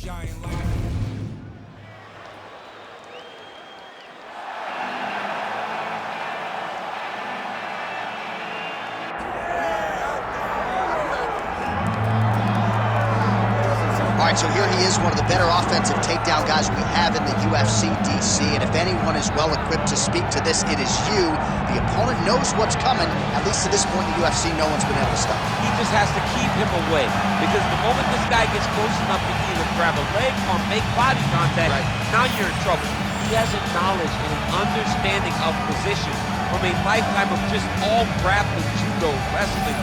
All right, so here he is, one of the better offensive takedown guys we have in the UFC, DC, and if anyone is well-equipped to speak to this, it is you. The opponent knows what's coming. At least to this point in the UFC, no one's been able to stop. He just has to keep him away, because the moment this guy gets close enough to either grab a leg or make body contact, now you're in trouble. He has a knowledge and an understanding of position from a lifetime of just all grappling, judo, wrestling,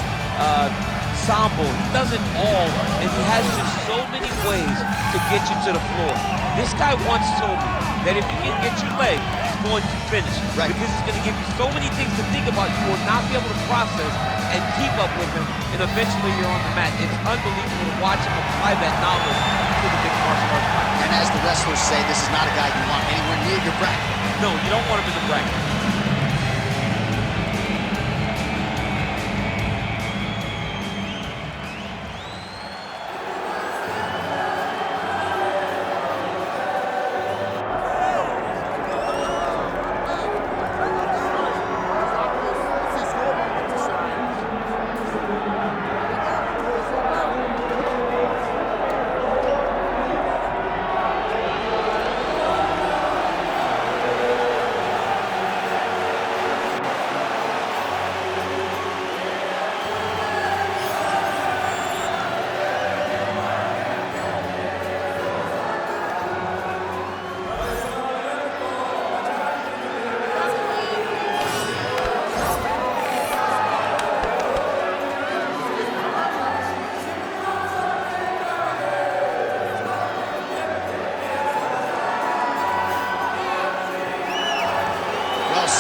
sambo. He does it all, and he has just so many ways to get you to the floor. This guy once told me that if you can get your leg, he's going to finish. Because he's going to give you so many things to think about, you will not be able to process and keep up with him, and eventually you're on the mat. It's unbelievable to watch him apply that knowledge to the mixed martial arts fight. And as the wrestlers say, this is not a guy you want anywhere near your bracket. No, you don't want him in the bracket.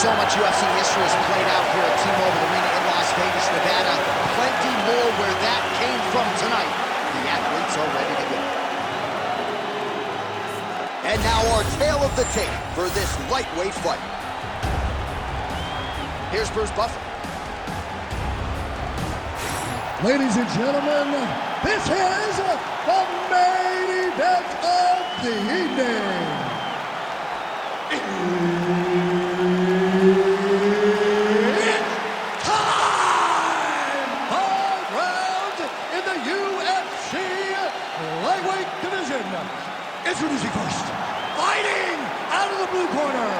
So much UFC history has played out here at T-Mobile Arena in Las Vegas, Nevada. Plenty more where that came from tonight. The athletes are ready to go. And now our tale of the tape for this lightweight fight. Here's Bruce Buffer. Ladies and gentlemen, this is the main event of the evening. Introducing first, fighting out of the blue corner,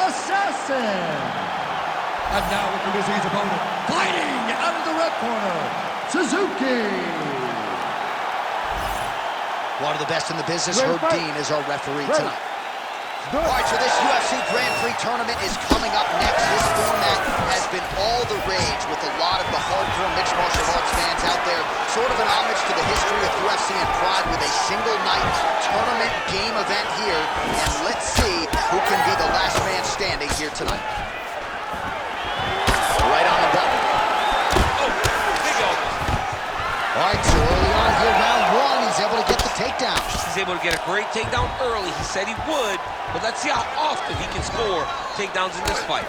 Assassin. And now introducing his opponent, fighting out of the red corner, Suzuki. One of the best in the business, Herb Dean is our referee tonight. All right, so this UFC Grand Prix tournament is coming up next. This format has been all the rage with a lot of the hardcore mixed martial arts fans out there. Sort of an homage to the history of UFC and Pride with a single night tournament game event here. And let's see who can be the last man standing here tonight. Right on the button. Oh, big elbow. All right, so early on here, round one, he's able to get the takedown. He's able to get a great takedown early. He said he would, but let's see how often he can score takedowns in this fight.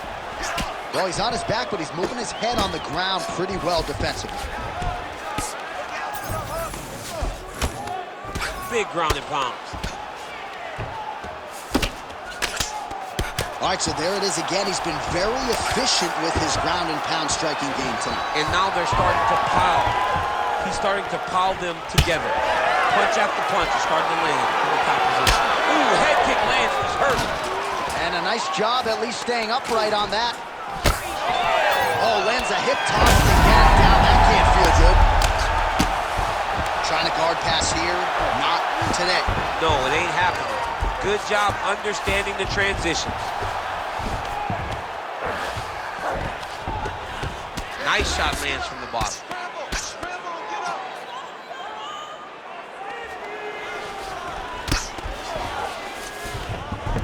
Well, he's on his back, but he's moving his head on the ground pretty well defensively. Big ground and pounds. All right, so there it is again. He's been very efficient with his ground and pound striking game tonight. And now they're starting to pile. He's starting to pile them together. Punch after punch is starting to land in the top position. Ooh, head kick lands, he's hurt. And a nice job at least staying upright on that. Oh, lands a hip toss again. Down, that can't feel good. Trying to guard pass here, not today. No, it ain't happening. Good job understanding the transitions. Nice shot lands from the bottom.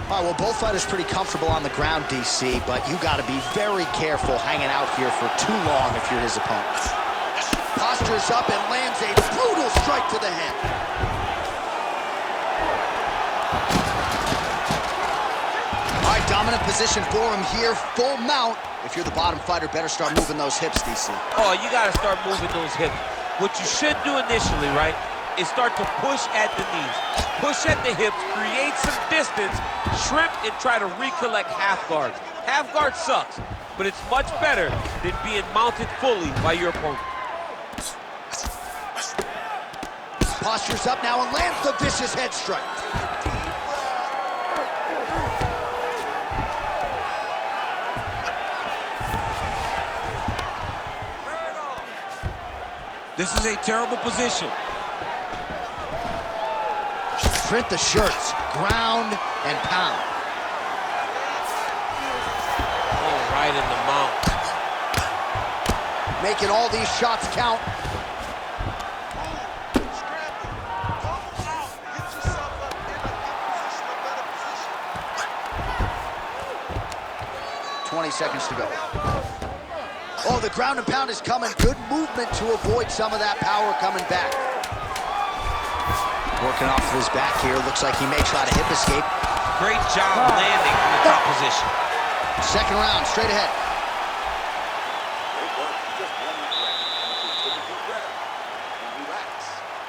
All right, well, both fighters pretty comfortable on the ground, DC, but you got to be very careful hanging out here for too long if you're his opponent. Postures up and lands a brutal strike to the head. All right, dominant position for him here, full mount. If you're the bottom fighter, better start moving those hips, DC. Oh, you got to start moving those hips. What you should do initially, right, is start to push at the knees. Push at the hips, create some distance, shrimp, and try to recollect half guards. Half guard sucks, but it's much better than being mounted fully by your opponent. Postures up now and lands the vicious head strike. This is a terrible position. Print the shirts, ground and pound. Oh, right in the mount. Making all these shots count. Seconds to go. Oh, the ground and pound is coming. Good movement to avoid some of that power coming back. Working off of his back here. Looks like he makes a lot of hip escape. Great job landing from the top position. Second round, straight ahead. Relax.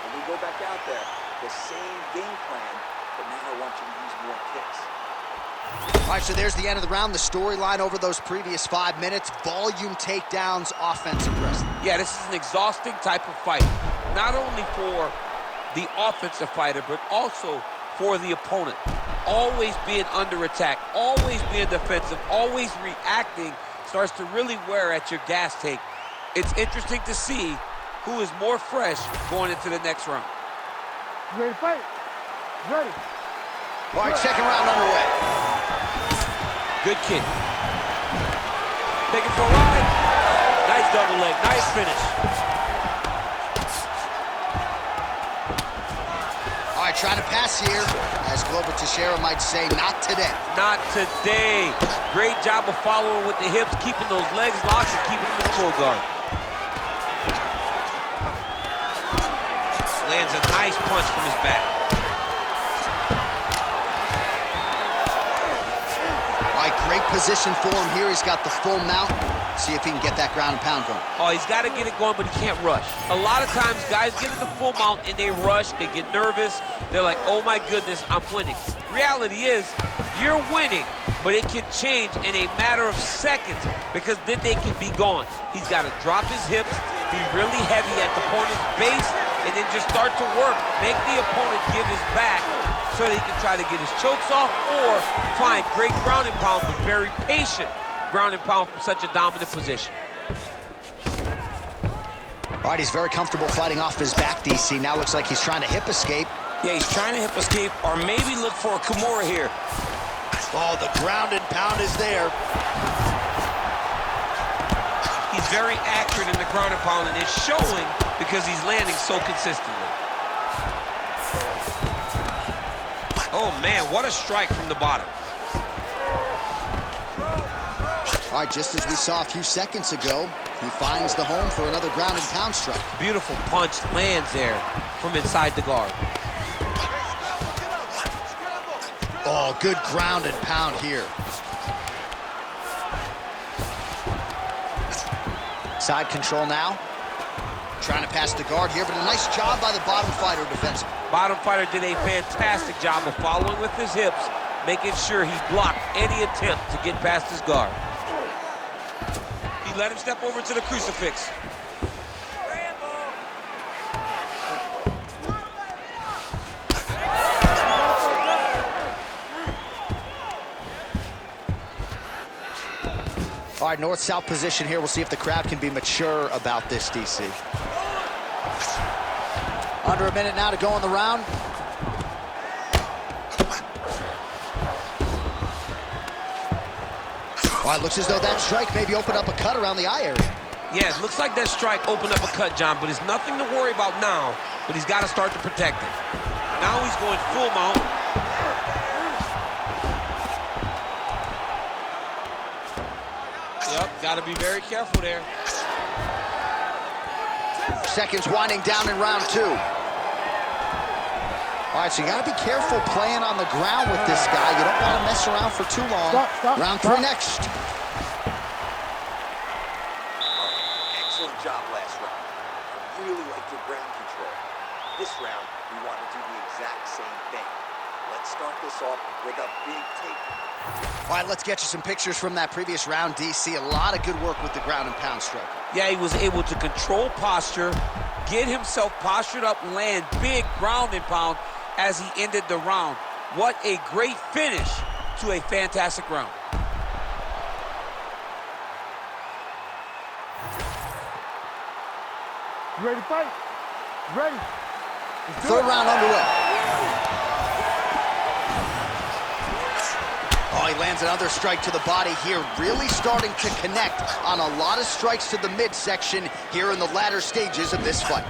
When we go back out there, the same game plan, but now I want you to use more kicks. All right, so there's the end of the round. The storyline over those previous 5 minutes. Volume takedowns, offensive wrestling. Yeah, this is an exhausting type of fight. Not only for the offensive fighter, but also for the opponent. Always being under attack, always being defensive, always reacting starts to really wear at your gas tank. It's interesting to see who is more fresh going into the next round. You ready to fight? Ready. All right, second round underway. Good kick. Take it for a ride. Nice double leg, nice finish. All right, trying to pass here. As Glover Teixeira might say, not today. Not today. Great job of following with the hips, keeping those legs locked and keeping them in full guard. Lands a nice punch from his back. Great position for him here. He's got the full mount. See if he can get that ground and pound going. Oh, he's got to get it going, but he can't rush. A lot of times, guys get in the full mount and they rush. They get nervous. They're like, oh my goodness, I'm winning. Reality is, you're winning, but it can change in a matter of seconds because then they can be gone. He's got to drop his hips, be really heavy at the opponent's base, and then just start to work. Make the opponent give his back so that he can try to get his chokes off or find great ground and pound, but very patient ground and pound from such a dominant position. All right, he's very comfortable fighting off his back, DC. Now looks like he's trying to hip escape. Yeah, he's trying to hip escape or maybe look for a Kimura here. Oh, the ground and pound is there. He's very accurate in the ground and pound, and it's showing because he's landing so consistently. Oh, man, what a strike from the bottom. All right, just as we saw a few seconds ago, he finds the home for another ground and pound strike. Beautiful punch lands there from inside the guard. Oh, good ground and pound here. Side control now. Trying to pass the guard here, but a nice job by the bottom fighter defensively. Bottom fighter did a fantastic job of following with his hips, making sure he blocked any attempt to get past his guard. He let him step over to the crucifix. All right, north-south position here. We'll see if the crowd can be mature about this, DC. Under a minute now to go in the round. All right, looks as though that strike maybe opened up a cut around the eye area. Yeah, it looks like that strike opened up a cut, John, but it's nothing to worry about now, but he's got to start to protect it. Now he's going full mount. Yep, got to be very careful there. Seconds winding down in round two. All right, so you got to be careful playing on the ground with this guy. You don't want to mess around for too long. Round three next. Excellent job last round. I really like your ground control. This round, we want to do the exact same thing. Let's start this off with a big take. All right, let's get you some pictures from that previous round, DC. A lot of good work with the ground and pound striker. Yeah, he was able to control posture, get himself postured up, land big ground and pound as he ended the round. What a great finish to a fantastic round. You ready to fight? Ready. Third round underway. Oh, he lands another strike to the body here, really starting to connect on a lot of strikes to the midsection here in the latter stages of this fight.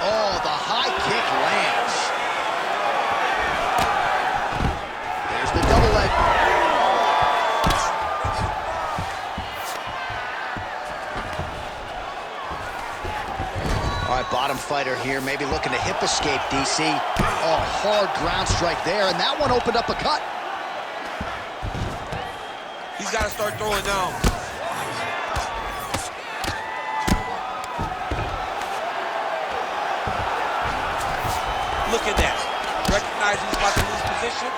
Oh, the high kick lands. There's the double leg. All right, bottom fighter here, maybe looking to hip escape, DC. Oh, hard ground strike there, and that one opened up a cut. He's got to start throwing down. Look at that. Recognize he's about to lose position.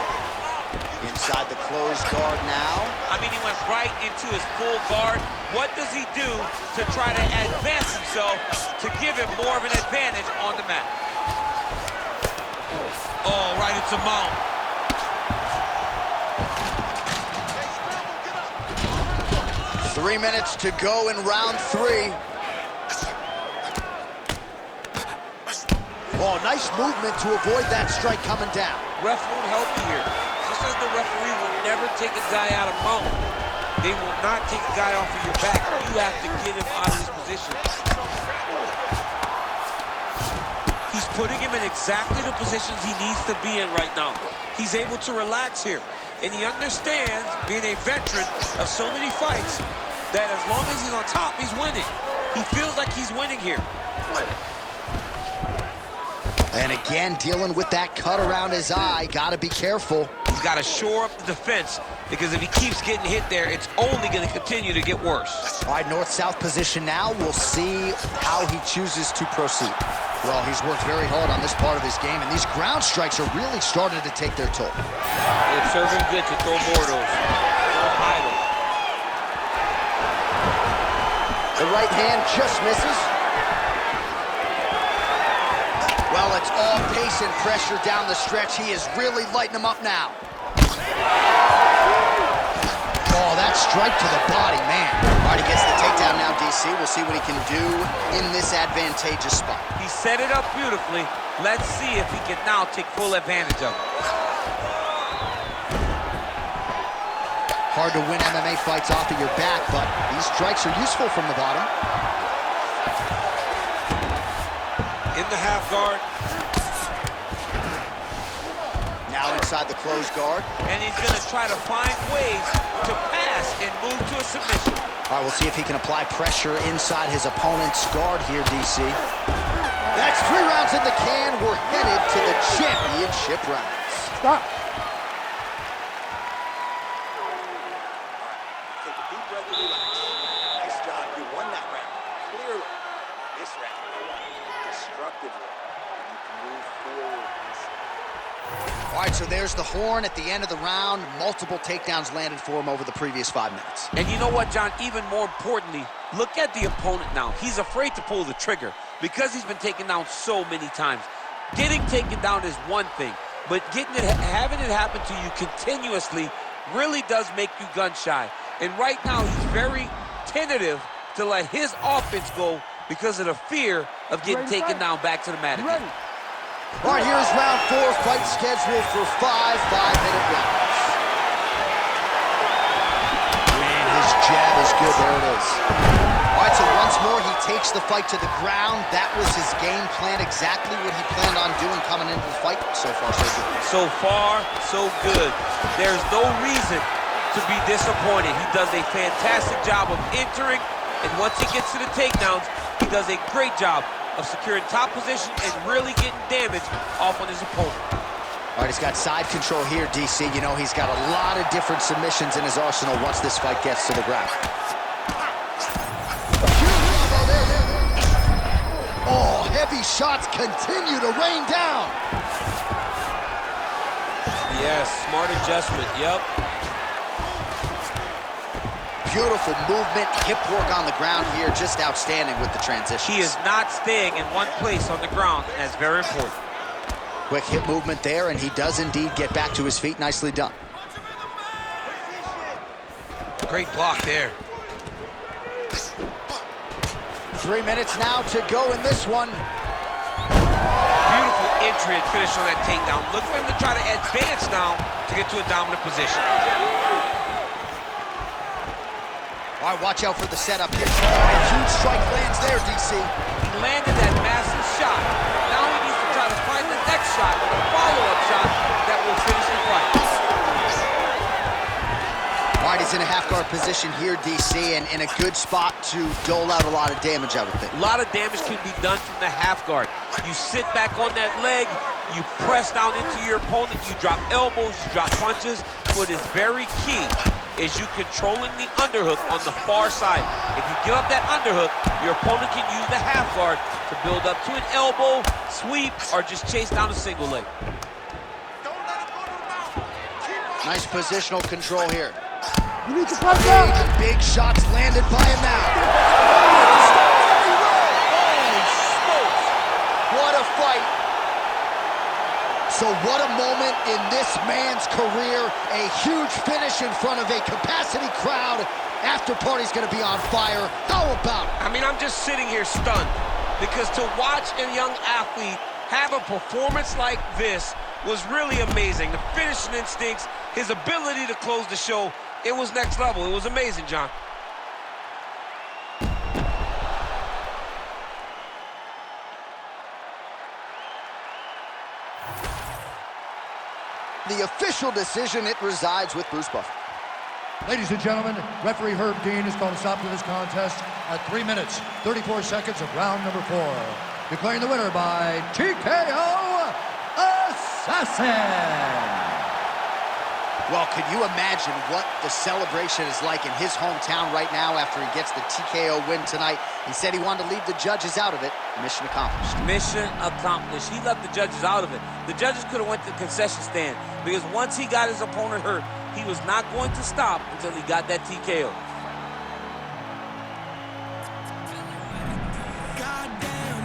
Inside the closed guard now. I mean, he went right into his full guard. What does he do to try to advance himself to give him more of an advantage on the mat? Oh, right into mount. Three minutes to go in round three. Oh, nice movement to avoid that strike coming down. Ref won't help you here. Just as the referee will never take a guy out of mount, they will not take a guy off of your back. You have to get him out of his position. He's putting him in exactly the positions he needs to be in right now. He's able to relax here. And he understands, being a veteran of so many fights, that as long as he's on top, he's winning. He feels like he's winning here. And again, dealing with that cut around his eye. Got to be careful. He's got to shore up the defense, because if he keeps getting hit there, it's only going to continue to get worse. All right, north-south position now. We'll see how he chooses to proceed. Well, he's worked very hard on this part of his game, and these ground strikes are really starting to take their toll. It's serving good to throw more of those. Don't hide them. The right hand just misses. Well, it's all pace and pressure down the stretch. He is really lighting him up now. Oh, that strike to the body, man. All right, he gets the takedown now, DC. We'll see what he can do in this advantageous spot. He set it up beautifully. Let's see if he can now take full advantage of it. Hard to win MMA fights off of your back, but these strikes are useful from the bottom. In the half guard. Now inside the closed guard. And he's going to try to find ways to pass and move to a submission. All right, we'll see if he can apply pressure inside his opponent's guard here, DC. That's 3 rounds in the can. We're headed to the championship rounds. Stop. Take a deep breath and relax. Nice job. You won that round. Clearly. This round, destructively. You can move forward. All right, so there's the horn at the end of the round. Multiple takedowns landed for him over the previous 5 minutes. And you know what, John? Even more importantly, look at the opponent now. He's afraid to pull the trigger because he's been taken down so many times. Getting taken down is one thing, but having it happen to you continuously really does make you gun shy. And right now, he's very tentative to let his offense go because of the fear of getting taken down back to the mat again. All right, here's round 4, fight scheduled for 5 5-minute rounds. And his jab is good, there it is. All right, so once more, he takes the fight to the ground. That was his game plan, exactly what he planned on doing coming into the fight. So far, so good. So far, so good. There's no reason to be disappointed. He does a fantastic job of entering, and once he gets to the takedowns, he does a great job of securing top position and really getting damage off on his opponent. All right, he's got side control here, DC. You know, he's got a lot of different submissions in his arsenal once this fight gets to the ground. Oh, heavy shots continue to rain down. Yes, smart adjustment, yep. Beautiful movement, hip work on the ground here, just outstanding with the transition. He is not staying in one place on the ground, and that's very important. Quick hip movement there, and he does indeed get back to his feet. Nicely done. Great block there. 3 minutes now to go in this one. Beautiful entry and finish on that takedown. Look for him to try to advance now to get to a dominant position. All right, watch out for the setup here. A huge strike lands there, DC. He landed that massive shot. Now he needs to try to find the next shot, a follow-up shot that will finish the fight. All right, he's in a half-guard position here, DC, and in a good spot to dole out a lot of damage, I would think. A lot of damage can be done from the half guard. You sit back on that leg, you press down into your opponent, you drop elbows, you drop punches. What is very key is you controlling the underhook on the far side. If you give up that underhook, your opponent can use the half guard to build up to an elbow, sweep, or just chase down a single leg. Nice positional control here. You need to punch out. Big shots landed by him now. Holy smokes! What a fight. So what a moment in this man's career. A huge finish in front of a capacity crowd. After party's gonna be on fire. How about it? I mean, I'm just sitting here stunned because to watch a young athlete have a performance like this was really amazing. The finishing instincts, his ability to close the show, it was next level. It was amazing, John. The official decision, it resides with Bruce Buffer. Ladies and gentlemen, referee Herb Dean has called a stop to this contest at 3 minutes, 34 seconds of round number 4. Declaring the winner by TKO Assassin. Well, can you imagine what the celebration is like in his hometown right now after he gets the TKO win tonight? He said he wanted to leave the judges out of it. Mission accomplished. Mission accomplished. He left the judges out of it. The judges could have went to the concession stand because once he got his opponent hurt, he was not going to stop until he got that TKO.